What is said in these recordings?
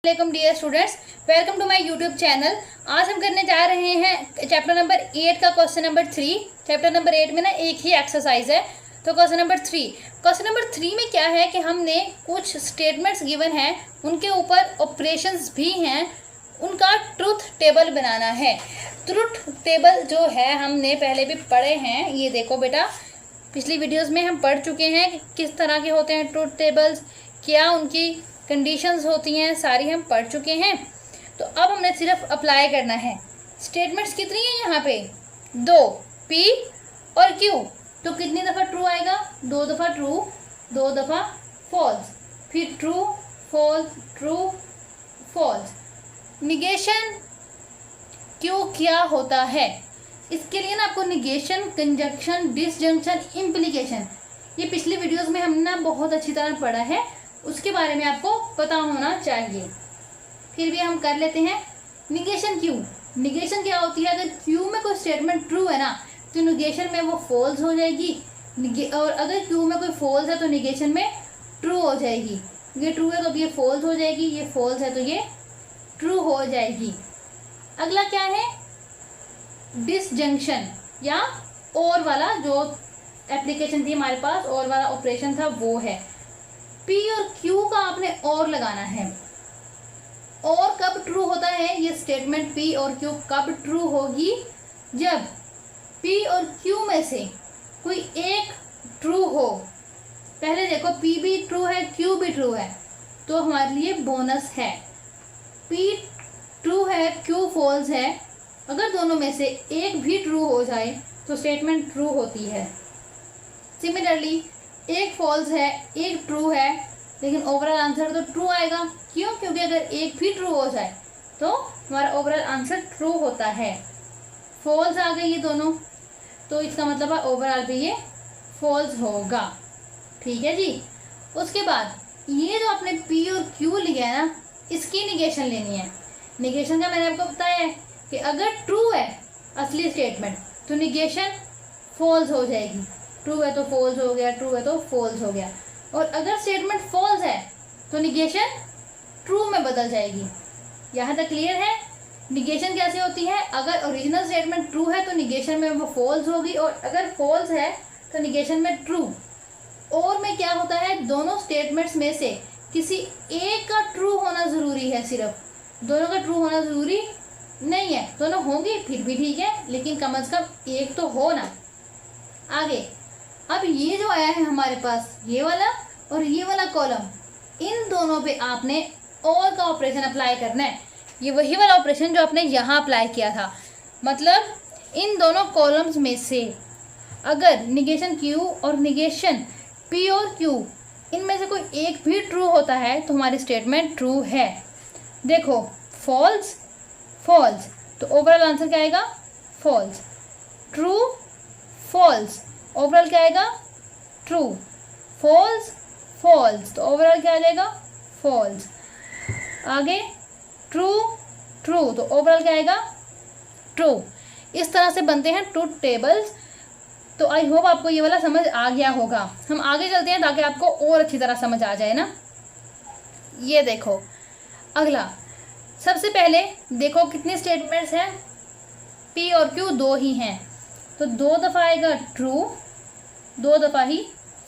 Welcome dear students, welcome to my YouTube channel. आज हम करने जा रहे हैं चैप्टर नंबर 8 का क्वेश्चन नंबर 3। चैप्टर नंबर 8 में ना एक ही एक्सरसाइज है, तो क्वेश्चन नंबर 3 में क्या है कि हमने कुछ स्टेटमेंट्स गिवन हैं, उनके ऊपर ऑपरेशंस भी हैं, उनका ट्रूथ टेबल बनाना है। ट्रूथ टेबल जो है हमने पहले भी पढ़े हैं, ये देखो बेटा, पिछली वीडियोस में हम पढ़ चुके हैं कि किस तरह के होते हैं ट्रूथ टेबल्स, क्या उनकी कंडीशंस होती हैं, सारी हम पढ़ चुके हैं। तो अब हमने सिर्फ अप्लाई करना है। स्टेटमेंट्स कितनी हैं यहाँ पे? 2, P और Q। तो कितनी दफ़ा ट्रू आएगा? 2 दफ़ा ट्रू, 2 दफ़ा फॉल्स, फिर true false true false. Negation क्यों क्या होता है, इसके लिए ना आपको निगेशन, कंजंक्शन, डिसजंक्शन, इम्प्लीकेशन, ये पिछली वीडियोस में हमने ना बहुत अच्छी तरह पढ़ा है, उसके बारे में आपको पता होना चाहिए। फिर भी हम कर लेते हैं। निगेशन क्यों, निगेशन क्या होती है? अगर क्यू में कोई स्टेटमेंट ट्रू है ना, तो निगेशन में वो फॉल्स हो जाएगी, और अगर क्यू में कोई फॉल्स है तो निगेशन में ट्रू हो जाएगी। ये ट्रू है तो ये फॉल्स हो जाएगी, ये फॉल्स है तो ये ट्रू हो जाएगी। अगला क्या है? डिसजंक्शन, या और वाला जो एप्लीकेशन थी हमारे पास, और वाला ऑपरेशन था, वो है P और Q का आपने और लगाना है। और कब ट्रू होता है ये स्टेटमेंट? P और Q कब ट्रू होगी? जब P और Q में से कोई एक ट्रू हो। पहले देखो, P भी ट्रू है, Q भी ट्रू है, तो हमारे लिए बोनस है। P ट्रू है, Q फॉल्स है, अगर दोनों में से एक भी ट्रू हो जाए तो स्टेटमेंट ट्रू होती है। सिमिलरली एक फॉल्स है, एक ट्रू है, लेकिन ओवरऑल आंसर तो ट्रू आएगा। क्यों? क्योंकि अगर एक भी ट्रू हो जाए तो हमारा ओवरऑल आंसर ट्रू होता है। फॉल्स आ गई ये दोनों, तो इसका मतलब है ओवरऑल भी ये फॉल्स होगा। ठीक है जी। उसके बाद ये जो आपने P और Q लिया है ना, इसकी निगेशन लेनी है। निगेशन का मैंने आपको बताया है कि अगर ट्रू है असली स्टेटमेंट तो निगेशन फॉल्स हो जाएगी। ट्रू है तो फॉल्स हो गया, ट्रू है तो फॉल्स हो गया। और अगर स्टेटमेंट फॉल्स है तो निगेशन ट्रू में बदल जाएगी। यहाँ तक क्लियर है? निगेशन कैसे होती है? अगर ओरिजिनल स्टेटमेंट ट्रू है तो निगेशन में वो फॉल्स होगी, और अगर फॉल्स है तो निगेशन में ट्रू। और में क्या होता है? दोनों स्टेटमेंट्स में से किसी एक का ट्रू होना ज़रूरी है, सिर्फ दोनों का ट्रू होना ज़रूरी नहीं है। दोनों होंगे फिर भी ठीक है, लेकिन कम से कम एक तो हो ना। आगे अब ये जो आया है हमारे पास, ये वाला और ये वाला कॉलम, इन दोनों पे आपने और का ऑपरेशन अप्लाई करना है। ये वही वाला ऑपरेशन जो आपने यहाँ अप्लाई किया था। मतलब इन दोनों कॉलम्स में से अगर निगेशन Q और निगेशन P और Q, इनमें से कोई एक भी ट्रू होता है तो हमारी स्टेटमेंट ट्रू है। देखो, फॉल्स फॉल्स, तो ओवरऑल आंसर क्या आएगा? फॉल्स। ट्रू फॉल्स, ओवरऑल क्या आएगा? ट्रू। फॉल्स फॉल्स, तो ओवरऑल क्या आ जाएगा? फॉल्स। आगे ट्रू ट्रू, तो ओवरऑल क्या आएगा? ट्रू। इस तरह से बनते हैं ट्रूथ टेबल्स। तो आई होप आपको ये वाला समझ आ गया होगा। हम आगे चलते हैं ताकि आपको और अच्छी तरह समझ आ जाए ना। ये देखो, अगला सबसे पहले देखो कितने स्टेटमेंट्स हैं? P और Q 2 ही हैं, तो 2 दफ़ा आएगा ट्रू, 2 दफ़ा ही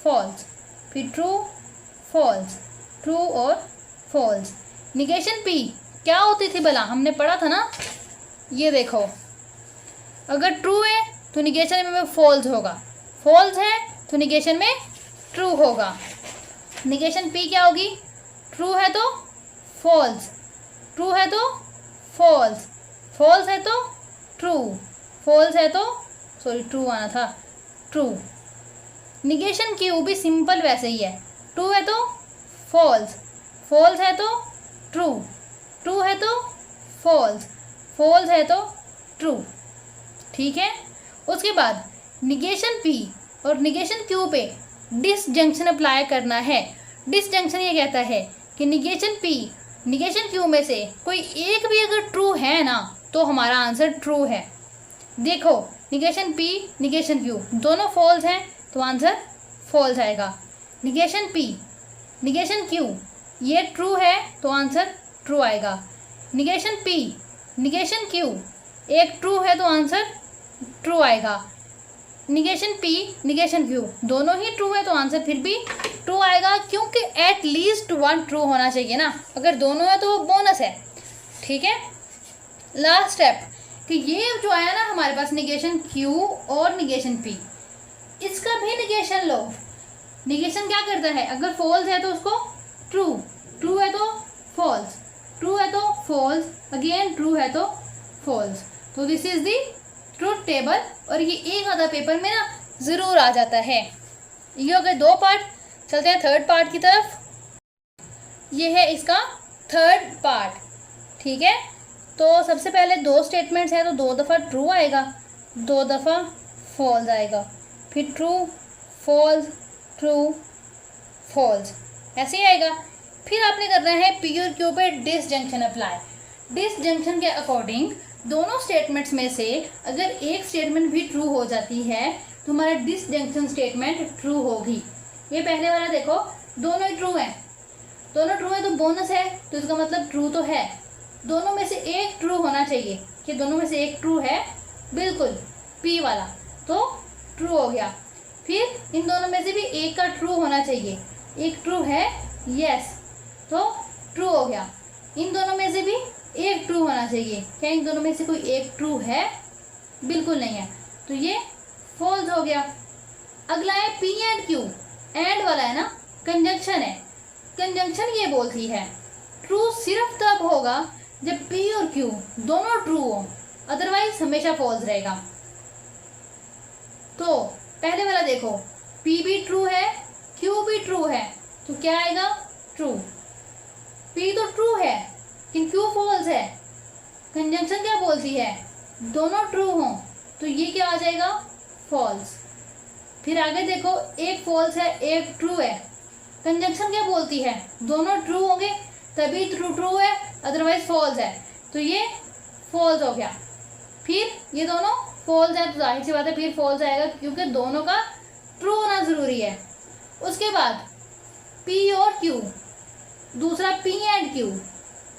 फॉल्स, फिर ट्रू फॉल्स, ट्रू और फॉल्स। निगेशन P क्या होती थी भला? हमने पढ़ा था ना। ये देखो, अगर ट्रू है तो निगेशन में फॉल्स होगा, फॉल्स है तो निगेशन में ट्रू होगा। निगेशन P क्या होगी? ट्रू है तो फॉल्स, ट्रू है तो फॉल्स, फॉल्स है तो ट्रू, फॉल्स है तो ट्रू आना था, ट्रू। निगेशन Q भी सिंपल वैसे ही है। ट्रू है तो फॉल्स, फॉल्स है तो ट्रू, ट्रू है तो फॉल्स, फॉल्स है तो ट्रू। ठीक है। उसके बाद निगेशन P और निगेशन Q पे डिसजंक्शन अप्लाई करना है। डिसजंक्शन ये कहता है कि निगेशन P निगेशन Q में से कोई एक भी अगर ट्रू है ना, तो हमारा आंसर ट्रू है। देखो, निगेशन P निगेशन Q दोनों फॉल्स हैं तो आंसर फॉल्स आएगा। निगेशन P निगेशन Q ये ट्रू है तो आंसर ट्रू आएगा। निगेशन P, निगेशन Q, एक ट्रू है तो आंसर ट्रू आएगा। निगेशन P, निगेशन Q दोनों ही ट्रू है तो आंसर फिर भी ट्रू आएगा, क्योंकि एट लीस्ट वन ट्रू होना चाहिए ना। अगर दोनों है तो वो बोनस है, ठीक है। लास्ट स्टेप कि ये जो आया ना हमारे पास निगेशन Q और निगेशन P, इसका भी निगेशन लो। निगेशन क्या करता है, अगर फॉल्स है तो उसको ट्रू, ट्रू है तो फॉल्स, ट्रू है तो फॉल्स, अगेन ट्रू है तो फॉल्स। तो this is the truth table, और ये एक आधा पेपर में ना ज़रूर आ जाता है। ये हो गए दो पार्ट, चलते हैं थर्ड पार्ट की तरफ। ये है इसका थर्ड पार्ट, ठीक है। तो सबसे पहले दो स्टेटमेंट्स हैं तो दो दफ़ा ट्रू आएगा, दो दफ़ा फॉल्स आएगा, फिर ट्रू फॉल्स ट्रू फॉल्स, ऐसे ही आएगा। फिर आपने करना है P और Q पे डिसजंक्शन अप्लाई। डिसजंक्शन के अकॉर्डिंग दोनों स्टेटमेंट्स में से अगर एक स्टेटमेंट भी ट्रू हो जाती है तो हमारा डिसजंक्शन स्टेटमेंट ट्रू होगी। ये पहले वाला देखो, दोनों ही ट्रू हैं, दोनों ट्रू है तो बोनस है, तो इसका मतलब ट्रू तो है। दोनों में से एक ट्रू होना चाहिए, कि दोनों में से एक ट्रू है, बिल्कुल P वाला, तो ट्रू हो गया। फिर इन दोनों में से भी एक का ट्रू होना चाहिए, एक ट्रू है यस, तो ट्रू हो गया। इन दोनों में से भी एक ट्रू होना चाहिए, क्या इन दोनों में से कोई एक ट्रू है, बिल्कुल नहीं है, तो ये फॉल्स हो गया। अगला है P एंड Q, एंड वाला है ना, कंजंक्शन है। कंजंक्शन ये बोलती है ट्रू सिर्फ तब होगा जब P और Q दोनों ट्रू हो, अदरवाइज हमेशा फॉल्स रहेगा। तो पहले वाला देखो, P भी ट्रू है Q भी ट्रू है, तो क्या आएगा ट्रू। P तो ट्रू है लेकिन Q फॉल्स है। कंजंक्शन क्या बोलती है, दोनों ट्रू हों, तो ये क्या आ जाएगा फॉल्स। फिर आगे देखो, एक फॉल्स है एक ट्रू है। कंजंक्शन क्या बोलती है, दोनों ट्रू होंगे तभी ट्रू है, अदरवाइज फॉल्स है, तो ये फॉल्स हो गया। फिर ये दोनों फॉल्स है तो जाहिर सी बात है फिर फॉल्स आएगा, क्योंकि दोनों का ट्रू होना ज़रूरी है। उसके बाद P और Q, दूसरा P and Q,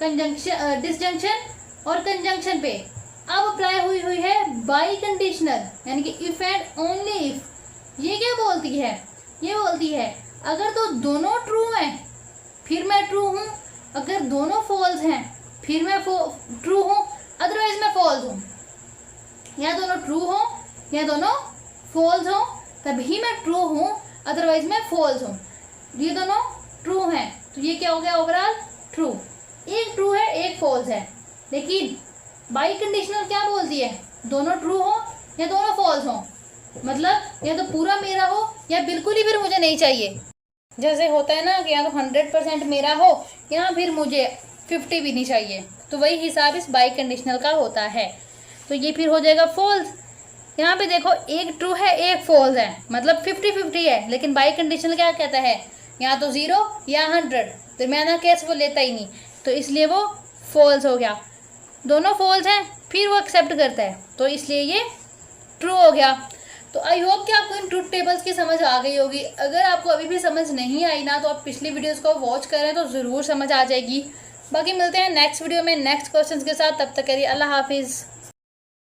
conjunction disjunction और कंजंक्शन पे अब अप्लाई हुई है बाई कंडीशनल, यानी कि इफ एंड ओनली इफ। ये क्या बोलती है, ये बोलती है अगर तो दोनों ट्रू हैं फिर मैं ट्रू हूँ, अगर दोनों फॉल्स हैं फिर मैं ट्रू हूँ, अदरवाइज मैं फॉल्स हूँ। या दोनों ट्रू हो या दोनों फॉल्स हो तभी मैं ट्रू हूँ, अदरवाइज मैं फॉल्स हूँ। ये दोनों ट्रू हैं तो ये क्या हो गया ओवरऑल ट्रू। एक ट्रू है एक फॉल्स है, लेकिन बाई कंडीशनल क्या बोलती है, दोनों ट्रू हो या दोनों फॉल्स हो, मतलब या तो पूरा मेरा हो या बिल्कुल ही फिर मुझे नहीं चाहिए। जैसे होता है ना कि या तो 100% मेरा हो या फिर मुझे 50 भी नहीं चाहिए, तो वही हिसाब इस बाई कंडीशनल का होता है। तो ये फिर हो जाएगा फॉल्स। यहाँ पे देखो एक ट्रू है एक फॉल्स है, मतलब 50-50 है, लेकिन बाई कंडीशनल क्या कहता है, या तो 0 या 100, तो मैंने केस वो लेता ही नहीं, तो इसलिए वो फॉल्स हो गया। दोनों फॉल्स हैं फिर वो एक्सेप्ट करता है, तो इसलिए ये ट्रू हो गया। तो आई होप कि आपको इन ट्रूथ टेबल्स की समझ आ गई होगी। अगर आपको अभी भी समझ नहीं आई ना, तो आप पिछली वीडियोस को वॉच करें तो ज़रूर समझ आ जाएगी। बाकी मिलते हैं नेक्स्ट वीडियो में नेक्स्ट क्वेश्चंस के साथ, तब तक के लिए अल्लाह हाफिज़।